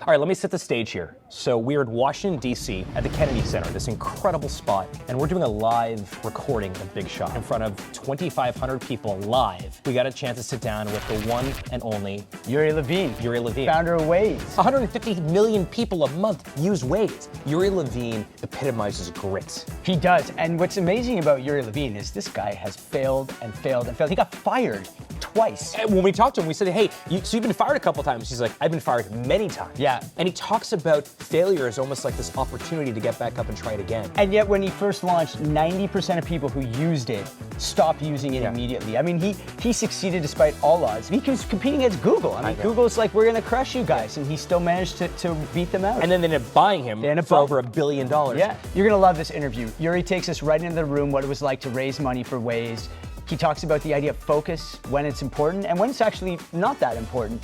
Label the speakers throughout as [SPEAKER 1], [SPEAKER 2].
[SPEAKER 1] All right, let me set the stage here. So we're in Washington, D.C. at the Kennedy Center, this incredible spot, and we're doing a live recording of Big Shot in front of 2,500 people live. We got a chance to sit down with the one and only
[SPEAKER 2] Uri Levine.
[SPEAKER 1] Uri Levine.
[SPEAKER 2] Founder of Waze.
[SPEAKER 1] 150 million people a month use Waze. Uri Levine epitomizes grit.
[SPEAKER 2] He does, and what's amazing about Uri Levine is this guy has failed and failed and failed. He got fired twice.
[SPEAKER 1] And when we talked to him, we said, hey, so you've been fired a couple times. He's like, I've been fired many times.
[SPEAKER 2] Yeah.
[SPEAKER 1] And he talks about failure as almost like this opportunity to get back up and try it again.
[SPEAKER 2] And yet when he first launched, 90% of people who used it stopped using it immediately. I mean, he succeeded despite all odds. He was competing against Google. I mean, Google's like, we're gonna crush you guys, and he still managed to beat them out.
[SPEAKER 1] And then they ended up buying him for over $1 billion.
[SPEAKER 2] Yeah, you're gonna love this interview. Uri takes us right into the room, what it was like to raise money for Waze. He talks about the idea of focus, when it's important, and when it's actually not that important.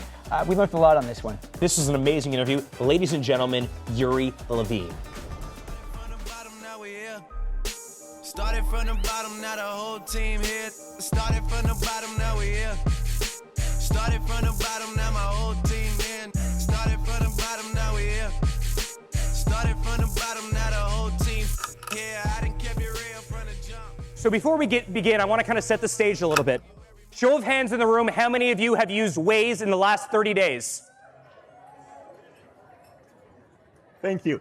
[SPEAKER 2] We learned a lot on this one.
[SPEAKER 1] This is an amazing interview. Ladies and gentlemen, Uri Levine.
[SPEAKER 3] Started from the bottom, now the whole team here. Started from the bottom, now we here. Started from the bottom, now my whole team in. Started from the bottom, now we here. Started from the bottom, now the whole team here. I done kept it real from the jump.
[SPEAKER 1] So before we begin, I want to kind of set the stage a little bit. Show of hands in the room, how many of you have used Waze in the last 30 days?
[SPEAKER 4] Thank you.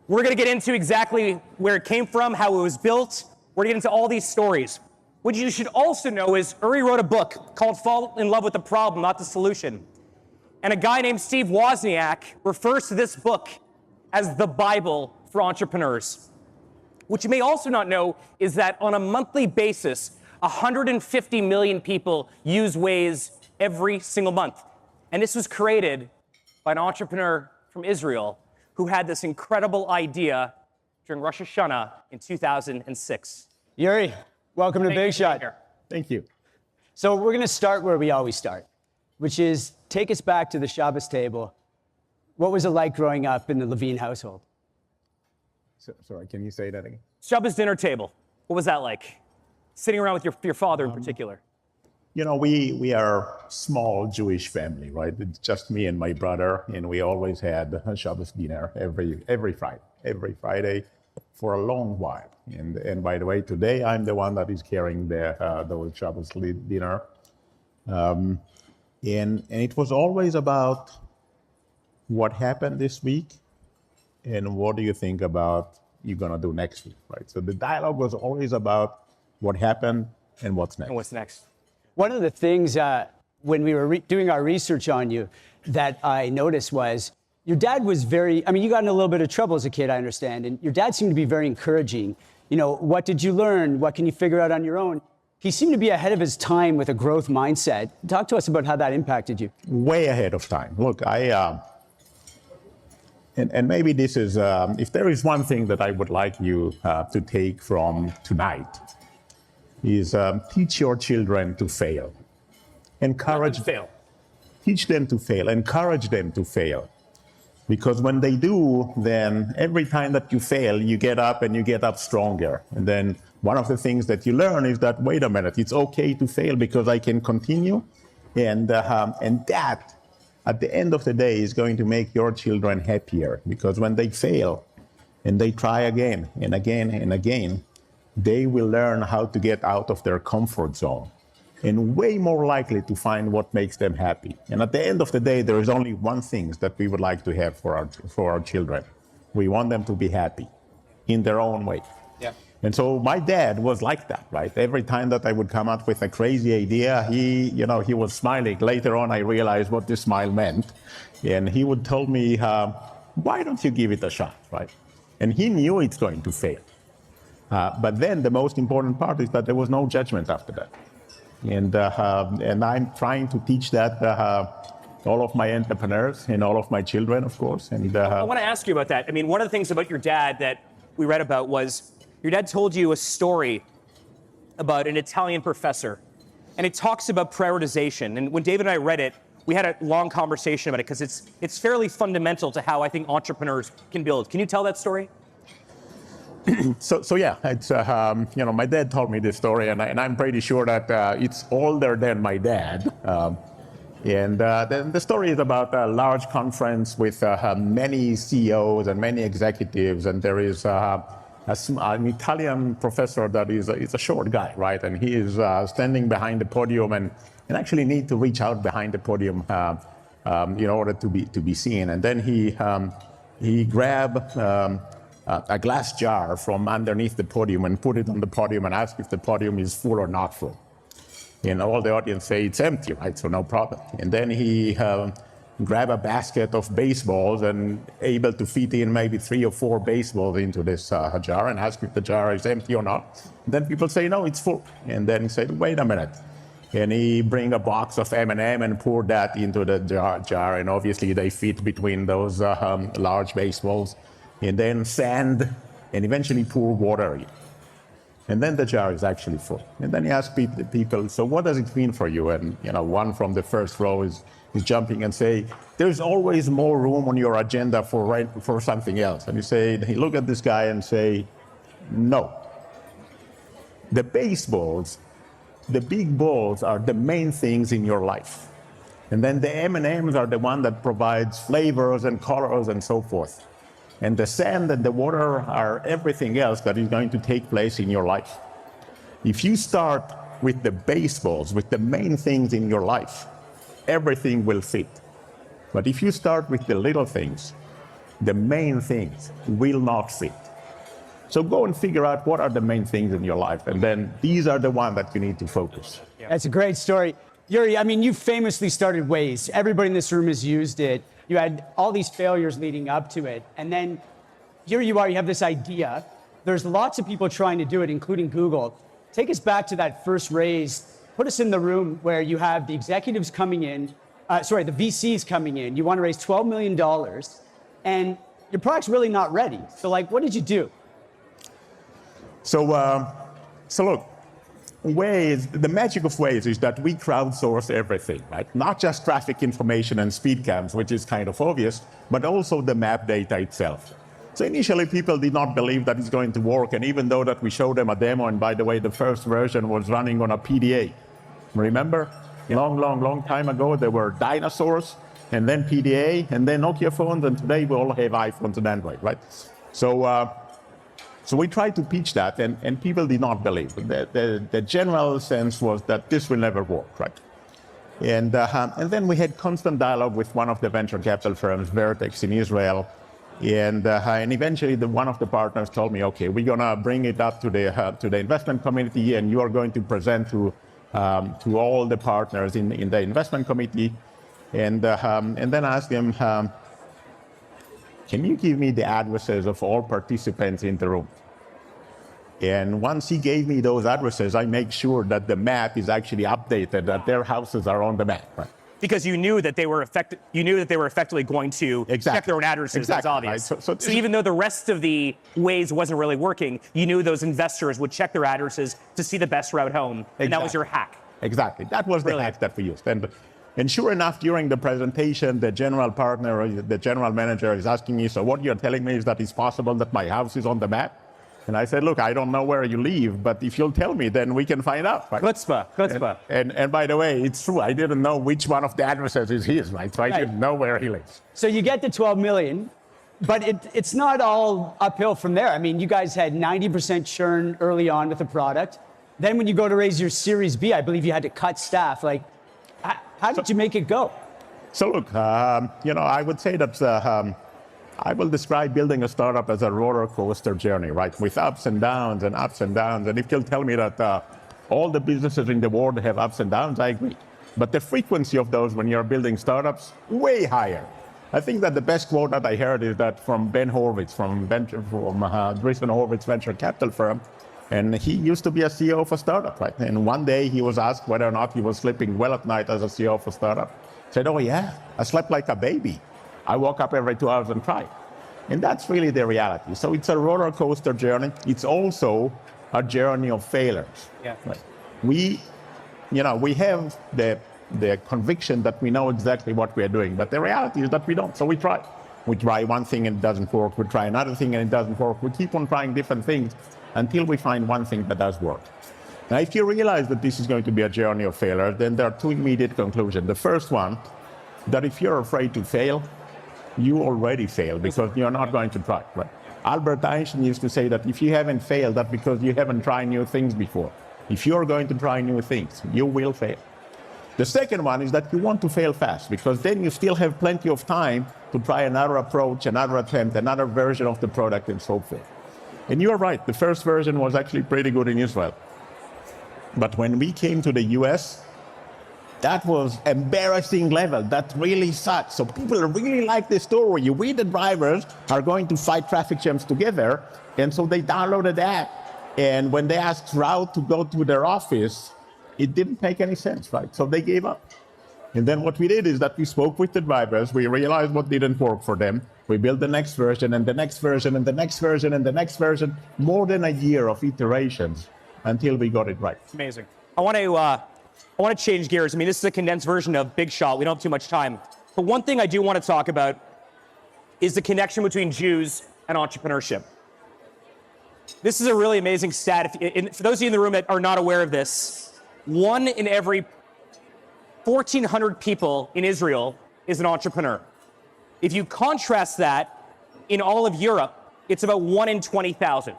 [SPEAKER 1] We're going to get into exactly where it came from, how it was built. We're going to get into all these stories. What you should also know is Uri wrote a book called Fall in Love with the Problem, Not the Solution. And a guy named Steve Wozniak refers to this book as the Bible for entrepreneurs. What you may also not know is that on a monthly basis, 150 million people use Waze every single month. And this was created by an entrepreneur from Israel who had this incredible idea during Rosh Hashanah in 2006.
[SPEAKER 2] Uri, welcome to Big Shot.
[SPEAKER 4] Thank you.
[SPEAKER 2] So we're gonna start where we always start, which is take us back to the Shabbos table. What was it like growing up in the Levine household?
[SPEAKER 4] Sorry, can you say that again?
[SPEAKER 1] Shabbos dinner table, what was that like? Sitting around with your father in particular.
[SPEAKER 4] You know, we are a small Jewish family, right? It's just me and my brother, and we always had a Shabbos dinner every Friday for a long while. And by the way, today I'm the one that is carrying the Shabbos dinner. And it was always about what happened this week and what do you think about you're gonna do next week, right? So the dialogue was always about what happened and what's next.
[SPEAKER 1] And what's next?
[SPEAKER 2] One of the things when we were doing our research on you that I noticed was your dad was you got in a little bit of trouble as a kid, I understand, and your dad seemed to be very encouraging. You know, what did you learn? What can you figure out on your own? He seemed to be ahead of his time with a growth mindset. Talk to us about how that impacted you.
[SPEAKER 4] Way ahead of time. Look, and maybe this is, if there is one thing that I would like you to take from tonight, is teach your children to fail. Encourage
[SPEAKER 1] fail.
[SPEAKER 4] Teach them to fail. Encourage them to fail. Because when they do, then every time that you fail, you get up and you get up stronger. And then one of the things that you learn is that, wait a minute, it's okay to fail because I can continue. And that, at the end of the day, is going to make your children happier. Because when they fail and they try again and again and again, they will learn how to get out of their comfort zone and way more likely to find what makes them happy. And at the end of the day, there is only one thing that we would like to have for our children. We want them to be happy in their own way.
[SPEAKER 1] Yeah.
[SPEAKER 4] And so my dad was like that, right? Every time that I would come up with a crazy idea, he was smiling. Later on, I realized what this smile meant. And he would tell me, why don't you give it a shot, right? And he knew it's going to fail. But then the most important part is that there was no judgment after that. And I'm trying to teach that all of my entrepreneurs and all of my children, of course. And
[SPEAKER 1] I want to ask you about that. I mean, one of the things about your dad that we read about was your dad told you a story about an Italian professor. And it talks about prioritization. And when David and I read it, we had a long conversation about it because it's fairly fundamental to how I think entrepreneurs can build. Can you tell that story?
[SPEAKER 4] So yeah, it's my dad told me this story, and I'm pretty sure that it's older than my dad. And the story is about a large conference with many CEOs and many executives, and there is an Italian professor that is a short guy, right? And he is standing behind the podium and actually need to reach out behind the podium in order to be seen. And then he grabbed a glass jar from underneath the podium and put it on the podium and asked if the podium is full or not full. And all the audience say it's empty, right? So no problem. And then he grabbed a basket of baseballs and able to fit in maybe 3 or 4 baseballs into this jar and ask if the jar is empty or not. And then people say, no, it's full. And then he said, wait a minute. And he bring a box of M&M and pour that into the jar. And obviously they fit between those large baseballs. And then sand and eventually pour water in. And then the jar is actually full. And then he asked people, so what does it mean for you? And one from the first row is jumping and say, there's always more room on your agenda for something else. And he look at this guy and say, no. The baseballs, the big balls are the main things in your life. And then the M&Ms are the one that provides flavors and colors and so forth. And the sand and the water are everything else that is going to take place in your life. If you start with the baseballs, with the main things in your life, everything will fit. But if you start with the little things, the main things will not fit. So go and figure out what are the main things in your life, and then these are the ones that you need to focus.
[SPEAKER 2] That's a great story. Uri, I mean, you famously started Waze. Everybody in this room has used it. You had all these failures leading up to it. And then here you are, you have this idea. There's lots of people trying to do it, including Google. Take us back to that first raise. Put us in the room where you have the executives coming in, the VCs coming in. You want to raise $12 million, and your product's really not ready. So what did you do?
[SPEAKER 4] So look, Waze, the magic of Waze is that we crowdsource everything, right? Not just traffic information and speed cams, which is kind of obvious, but also the map data itself. So initially people did not believe that it's going to work, and even though that we showed them a demo, and by the way, the first version was running on a PDA. Remember? Long time ago, there were dinosaurs, and then PDA, and then Nokia phones, and today we all have iPhones and Android, right? So we tried to pitch that, and people did not believe. The general sense was that this will never work, right? And then we had constant dialogue with one of the venture capital firms, Vertex in Israel, and eventually one of the partners told me, okay, we're gonna bring it up to the investment committee, and you are going to present to all the partners in the investment committee, and then I asked him, can you give me the addresses of all participants in the room? And once he gave me those addresses, I make sure that the map is actually updated, that their houses are on the map. Right?
[SPEAKER 1] Because you knew that they were effectively going to check their own addresses. Exactly. That's obvious.
[SPEAKER 4] Right.
[SPEAKER 1] So even though the rest of the Waze wasn't really working, you knew those investors would check their addresses to see the best route home, and that was your hack.
[SPEAKER 4] Exactly. That was the hack that we used. And sure enough, during the presentation, the general partner, the general manager is asking me, so what you're telling me is that it's possible that my house is on the map? And I said, look, I don't know where you live, but if you'll tell me, then we can find out. Right?
[SPEAKER 1] Chutzpah.
[SPEAKER 4] And by the way, it's true. I didn't know which one of the addresses is his, right? So I didn't know where he lives.
[SPEAKER 2] So you get the 12 million, but it's not all uphill from there. I mean, you guys had 90% churn early on with the product. Then when you go to raise your Series B, I believe you had to cut staff. How did you make it go?
[SPEAKER 4] So look, I would say that I will describe building a startup as a roller coaster journey, right? With ups and downs and ups and downs. And if you'll tell me that all the businesses in the world have ups and downs, I agree. But the frequency of those when you're building startups, way higher. I think that the best quote that I heard is that from Ben Horowitz, from Andreessen Horowitz venture capital firm. And he used to be a CEO of a startup, right? And one day he was asked whether or not he was sleeping well at night as a CEO of a startup. He said, oh yeah, I slept like a baby. I woke up every 2 hours and cried. And that's really the reality. So it's a roller coaster journey. It's also a journey of failures.
[SPEAKER 1] Yeah.
[SPEAKER 4] Right? We have the conviction that we know exactly what we are doing, but the reality is that we don't. So we try. We try one thing and it doesn't work. We try another thing and it doesn't work. We keep on trying different things until we find one thing that does work. Now, if you realize that this is going to be a journey of failure, then there are two immediate conclusions. The first one, that if you're afraid to fail, you already failed because you're not going to try. Right? Albert Einstein used to say that if you haven't failed, that's because you haven't tried new things before. If you're going to try new things, you will fail. The second one is that you want to fail fast because then you still have plenty of time to try another approach, another attempt, another version of the product and so forth. And you are right, the first version was actually pretty good in Israel. But when we came to the US, that was embarrassing level. That really sucked. So people really like this story. You read the drivers are going to fight traffic jams together. And so they downloaded the app. And when they asked route to go to their office, it didn't make any sense, right? So they gave up. And then what we did is that we spoke with the drivers. We realized what didn't work for them. We built the next version and the next version and the next version and the next version. More than a year of iterations until we got it right.
[SPEAKER 1] Amazing. I want to change gears. I mean, this is a condensed version of Big Shot. We don't have too much time. But one thing I do want to talk about is the connection between Jews and entrepreneurship. This is a really amazing stat. For those of you in the room that are not aware of this, 1 in every 1,400 people in Israel is an entrepreneur. If you contrast that in all of Europe, it's about 1 in 20,000.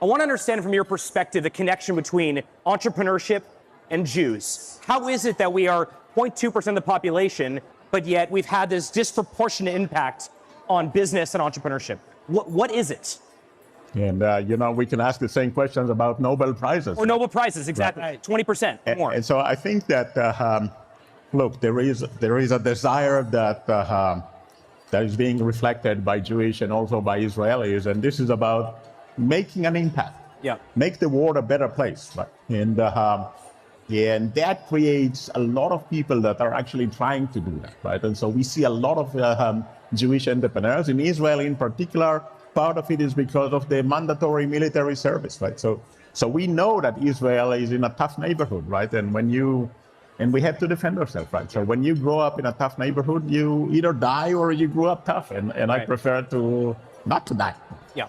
[SPEAKER 1] I want to understand from your perspective the connection between entrepreneurship and Jews. How is it that we are 0.2% of the population, but yet we've had this disproportionate impact on business and entrepreneurship? What is it?
[SPEAKER 4] And, we can ask the same questions about Nobel Prizes.
[SPEAKER 1] Or Nobel Prizes, exactly. Right. 20% more.
[SPEAKER 4] And so I think that, look, there is a desire that is being reflected by Jewish and also by Israelis, and this is about making an impact.
[SPEAKER 1] Yeah.
[SPEAKER 4] Make the world a better place. Right? And that creates a lot of people that are actually trying to do that. Right? And so we see a lot of Jewish entrepreneurs in Israel in particular. Part of it is because of the mandatory military service, right? So we know that Israel is in a tough neighborhood, right? And we have to defend ourselves, right? So when you grow up in a tough neighborhood, you either die or you grew up tough, and right. I prefer to not to die.
[SPEAKER 1] Yeah.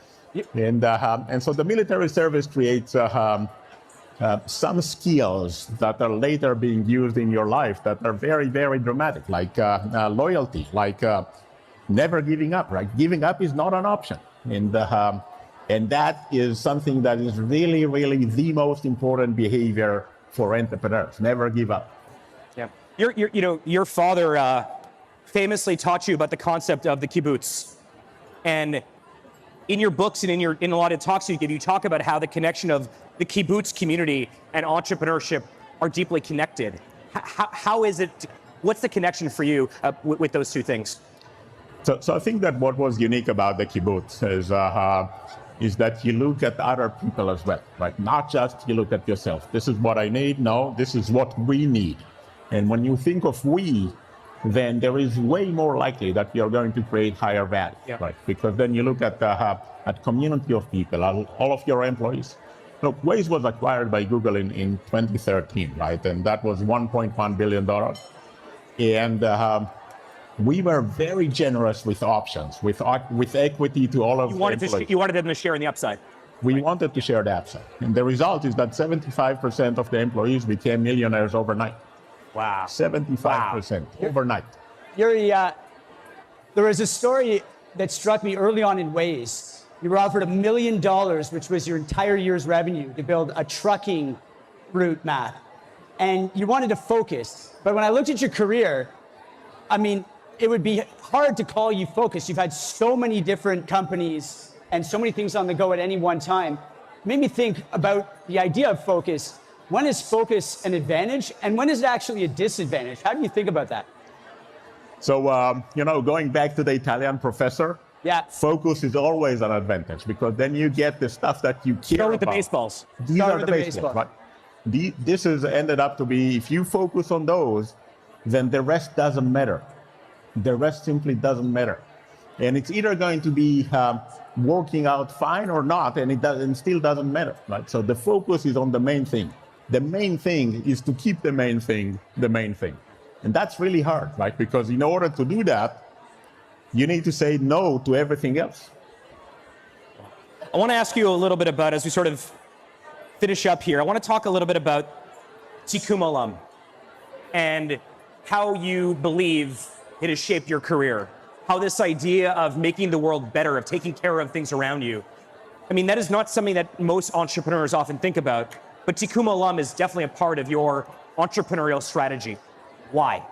[SPEAKER 4] And so the military service creates some skills that are later being used in your life that are very, very dramatic, like loyalty, like never giving up, right? Giving up is not an option. And that is something that is really, really the most important behavior for entrepreneurs. Never give up.
[SPEAKER 1] Yeah. Your father famously taught you about the concept of the kibbutz. And in your books and in a lot of talks you give, you talk about how the connection of the kibbutz community and entrepreneurship are deeply connected. How is it, what's the connection for you with those two things?
[SPEAKER 4] So I think that what was unique about the kibbutz is that you look at other people as well, right? Not just you look at yourself. This is what I need. No, this is what we need. And when you think of we, then there is way more likely that you're going to create higher value, yeah. Right? Because then you look at community of people, all of your employees. Look, Waze was acquired by Google in 2013, right? And that was $1.1 billion. And we were very generous with options, with equity to all of the employees.
[SPEAKER 1] You wanted them to share in the upside.
[SPEAKER 4] We wanted to share the upside. And the result is that 75% of the employees became millionaires overnight.
[SPEAKER 1] Wow.
[SPEAKER 4] 75% overnight.
[SPEAKER 2] Uri, there was a story that struck me early on in Waze. You were offered $1 million, which was your entire year's revenue, to build a trucking route map. And you wanted to focus. But when I looked at your career, I mean, it would be hard to call you focused. You've had so many different companies and so many things on the go at any one time. It made me think about the idea of focus. When is focus an advantage and when is it actually a disadvantage? How do you think about that?
[SPEAKER 4] So, going back to the Italian professor,
[SPEAKER 2] yeah,
[SPEAKER 4] focus is always an advantage because then you get the stuff that you care
[SPEAKER 1] Start with
[SPEAKER 4] about.
[SPEAKER 1] the baseballs.
[SPEAKER 4] These are the baseballs, right? This has ended up to be, if you focus on those, then the rest doesn't matter. The rest simply doesn't matter. And it's either going to be working out fine or not, and it still doesn't matter, right? So the focus is on the main thing. The main thing is to keep the main thing the main thing. And that's really hard, right? Because in order to do that, you need to say no to everything else.
[SPEAKER 1] I want to ask you a little bit about, as we sort of finish up here, I want to talk a little bit about tikkun olam and how you believe it has shaped your career. How this idea of making the world better, of taking care of things around you. I mean, that is not something that most entrepreneurs often think about, but tikkun olam is definitely a part of your entrepreneurial strategy. Why?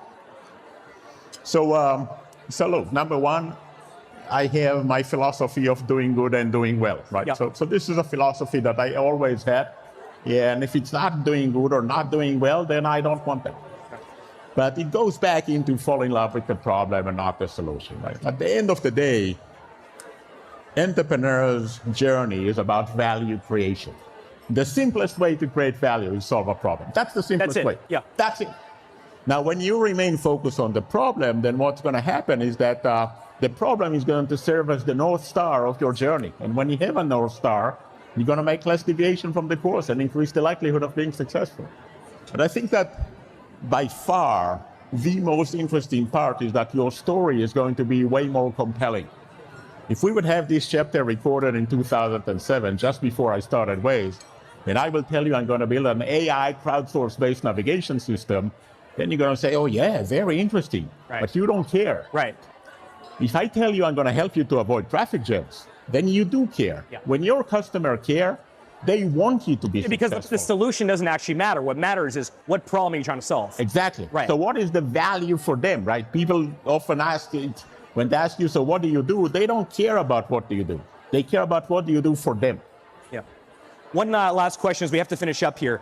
[SPEAKER 4] So look, number one, I have my philosophy of doing good and doing well, right?
[SPEAKER 1] Yeah.
[SPEAKER 4] So this is a philosophy that I always had. Yeah, and if it's not doing good or not doing well, then I don't want it. But it goes back into fall in love with the problem and not the solution, right? At the end of the day, entrepreneur's journey is about value creation. The simplest way to create value is solve a problem. That's the simplest
[SPEAKER 1] That's it.
[SPEAKER 4] way.
[SPEAKER 1] Yeah.
[SPEAKER 4] That's it. Now, when you remain focused on the problem, then what's going to happen is that the problem is going to serve as the North Star of your journey. And when you have a North Star, you're going to make less deviation from the course and increase the likelihood of being successful. But I think that by far, the most interesting part is that your story is going to be way more compelling. If we would have this chapter recorded in 2007, just before I started Waze, and I will tell you I'm going to build an AI crowdsource-based navigation system, then you're going to say, oh yeah, very interesting,
[SPEAKER 1] Right.
[SPEAKER 4] But you don't care.
[SPEAKER 1] Right.
[SPEAKER 4] If I tell you I'm going to help you to avoid traffic jams, then you do care.
[SPEAKER 1] Yeah.
[SPEAKER 4] When your customer care, they want you to be
[SPEAKER 1] Because
[SPEAKER 4] successful.
[SPEAKER 1] the solution doesn't actually matter. What matters is what problem are you trying to solve?
[SPEAKER 4] Exactly.
[SPEAKER 1] Right.
[SPEAKER 4] So what is the value for them, right? People often ask it, when they ask you, so what do you do? They don't care about what do you do. They care about what do you do for them.
[SPEAKER 1] Yeah. One last question as we have to finish up here.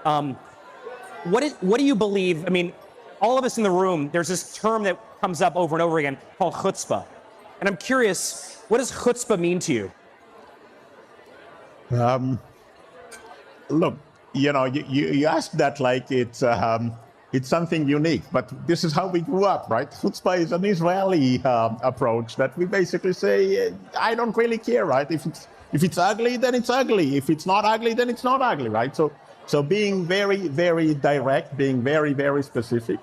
[SPEAKER 1] What do you believe? I mean, all of us in the room, there's this term that comes up over and over again called Chutzpah. And I'm curious, what does Chutzpah mean to you?
[SPEAKER 4] Look, you ask that like it's something unique, but this is how we grew up, right? Chutzpah is an Israeli approach that we basically say, I don't really care, right? If it's ugly, then it's ugly. If it's not ugly, then it's not ugly, right? So being very, very direct, being very, very specific,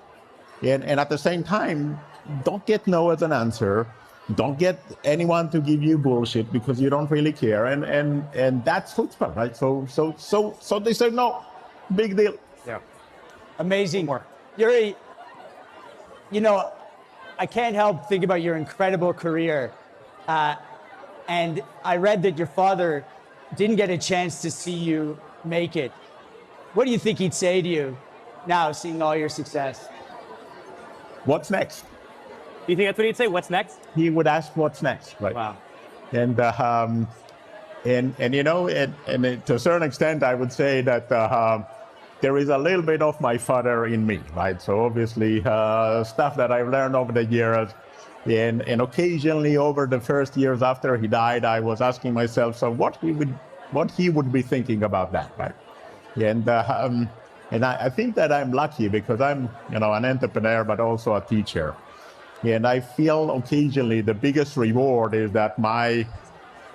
[SPEAKER 4] and at the same time, don't get no as an answer. Don't get anyone to give you bullshit because you don't really care, and that's chutzpah, right? So they say no, big deal.
[SPEAKER 1] Yeah.
[SPEAKER 2] Amazing. Uri, I can't help think about your incredible career. And I read that your father didn't get a chance to see you make it. What do you think he'd say to you now, seeing all your success?
[SPEAKER 4] What's next?
[SPEAKER 1] Do you think that's what he'd say? What's next?
[SPEAKER 4] He would ask, "What's next?" Right?
[SPEAKER 1] Wow.
[SPEAKER 4] And to a certain extent, I would say that there is a little bit of my father in me, right? So obviously, stuff that I've learned over the years, and occasionally over the first years after he died, I was asking myself, so what he would be thinking about that, right? And I think that I'm lucky because I'm an entrepreneur, but also a teacher. And I feel occasionally the biggest reward is that my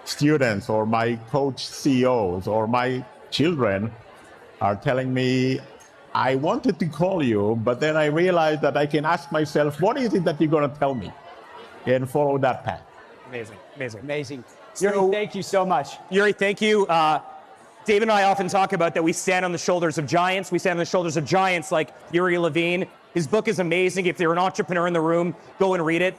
[SPEAKER 4] students or my coach CEOs or my children are telling me, I wanted to call you, but then I realized that I can ask myself, what is it that you're going to tell me? And follow that path.
[SPEAKER 1] Amazing. Amazing.
[SPEAKER 2] Amazing.
[SPEAKER 1] So-
[SPEAKER 2] Uri, thank you so much.
[SPEAKER 1] Uri, thank you. David and I often talk about that we stand on the shoulders of giants. We stand on the shoulders of giants like Uri Levine. His book is amazing. If you're an entrepreneur in the room, go and read it.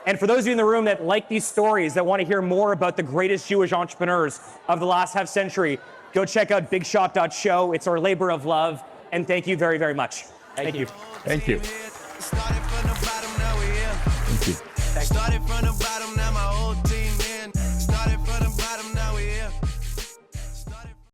[SPEAKER 1] And for those of you in the room that like these stories, that want to hear more about the greatest Jewish entrepreneurs of the last half century, go check out bigshot.show. It's our labor of love. And thank you very, very much. Thank you.
[SPEAKER 4] Thank you.
[SPEAKER 3] Started from the bottom, now we here.
[SPEAKER 4] Thank you.
[SPEAKER 3] Started from the bottom, now